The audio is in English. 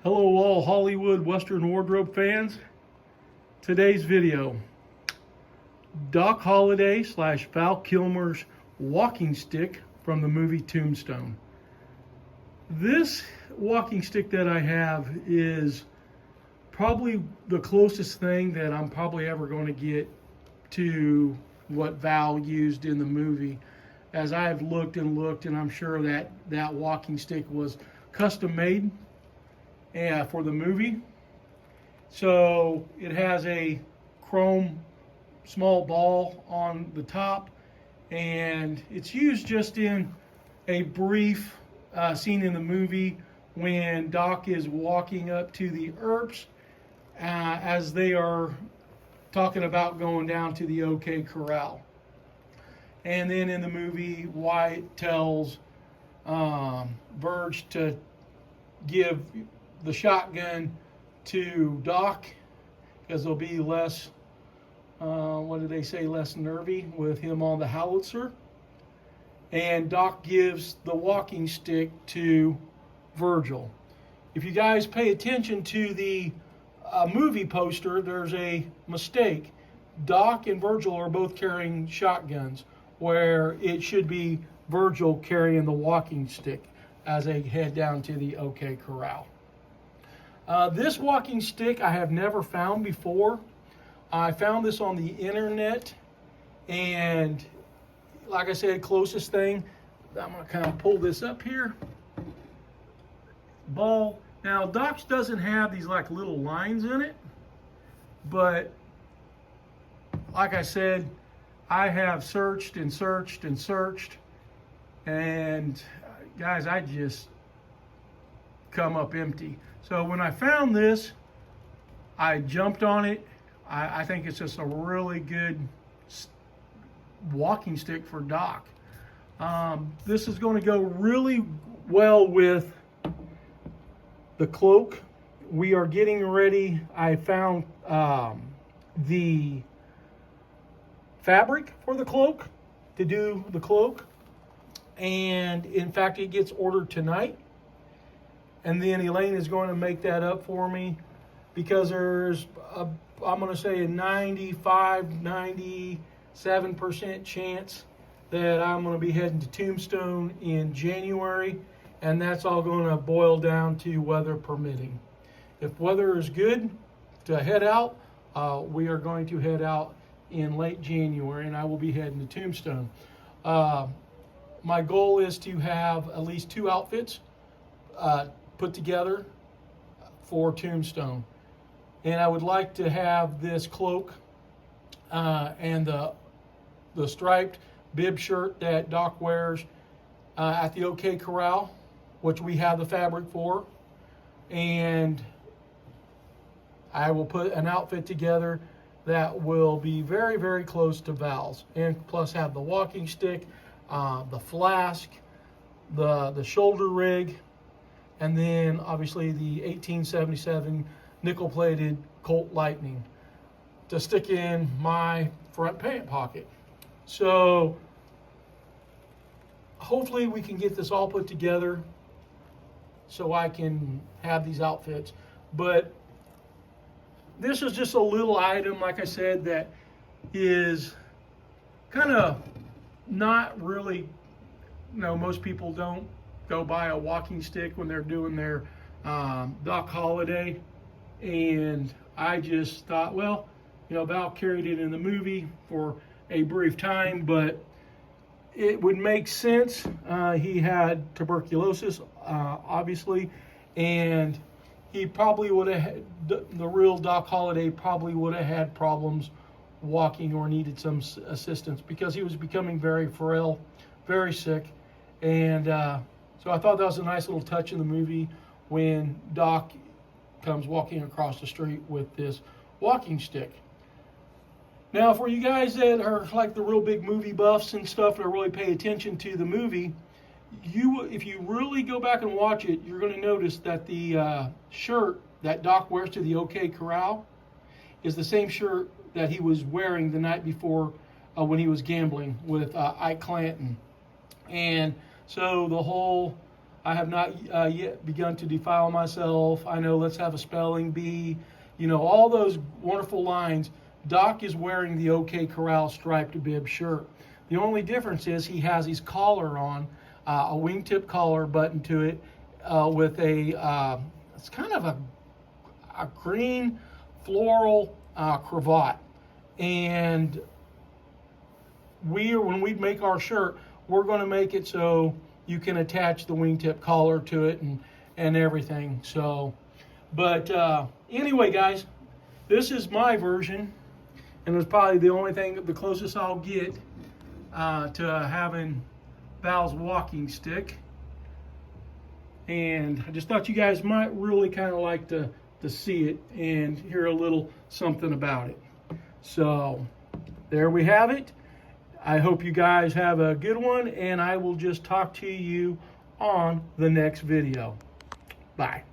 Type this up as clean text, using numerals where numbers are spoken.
Hello all Hollywood Western Wardrobe fans. Today's video, Doc Holliday / Val Kilmer's walking stick from the movie Tombstone. This walking stick that I have is probably the closest thing that I'm probably ever going to get to what Val used in the movie. As I've looked and I'm sure that that walking stick was custom made for the movie. So it has a chrome small ball on the top, and it's used just in a brief scene in the movie when Doc is walking up to the Earps as they are talking about going down to the OK Corral. And then in the movie, Wyatt tells Verge to give the shotgun to Doc because they'll be less, what did they say, less nervy with him on the howitzer. And Doc gives the walking stick to Virgil. If you guys pay attention to the movie poster, there's a mistake. Doc and Virgil are both carrying shotguns, where it should be Virgil carrying the walking stick as they head down to the OK Corral. This walking stick I have never found before. I found this on the internet, and like I said, closest thing, I'm going to kind of pull this up here. Ball. Now, Doc's doesn't have these like little lines in it, but like I said, I have searched and searched and searched, and guys, I just come up empty. So when I found this, I jumped on it. I think it's just a really good walking stick for Doc. This is going to go really well with the cloak. We are getting ready. I found the fabric for the cloak to do the cloak, and in fact it gets ordered tonight, and then Elaine is going to make that up for me because there's I'm going to say a 95-97% chance that I'm going to be heading to Tombstone in January, and that's all going to boil down to weather permitting. If weather is good to head out, we are going to head out in late January, and I will be heading to Tombstone. My goal is to have at least 2 outfits put together for Tombstone. And I would like to have this cloak and the striped bib shirt that Doc wears at the OK Corral, which we have the fabric for. And I will put an outfit together that will be very, very close to Val's, and plus have the walking stick, the flask, the shoulder rig, and then obviously the 1877 nickel-plated Colt Lightning to stick in my front pant pocket. So hopefully we can get this all put together so I can have these outfits. But this is just a little item, like I said, that is kind of not really, most people don't go buy a walking stick when they're doing their Doc Holliday. And I just thought, well, Val carried it in the movie for a brief time, but it would make sense. He had tuberculosis, obviously, and he probably would have, the real Doc Holliday probably would have had problems walking or needed some assistance because he was becoming very frail, very sick. And so I thought that was a nice little touch in the movie when Doc comes walking across the street with this walking stick. Now, for you guys that are like the real big movie buffs and stuff that really pay attention to the movie, if you really go back and watch it, you're going to notice that the shirt that Doc wears to the OK Corral is the same shirt that he was wearing the night before when he was gambling with Ike Clanton. And so the whole I have not yet begun to defile myself. I know let's have a spelling bee. You know, all those wonderful lines. Doc is wearing the OK Corral striped bib shirt. The only difference is he has his collar on, a wingtip collar button to it with a, it's kind of a green floral cravat. And when we make our shirt, we're going to make it so you can attach the wingtip collar to it and everything. So, but anyway, guys, this is my version, and it's probably the only thing, the closest I'll get to having Val's walking stick. And I just thought you guys might really kind of like to see it and hear a little something about it. So there we have it. I hope you guys have a good one, and I will just talk to you on the next video. Bye.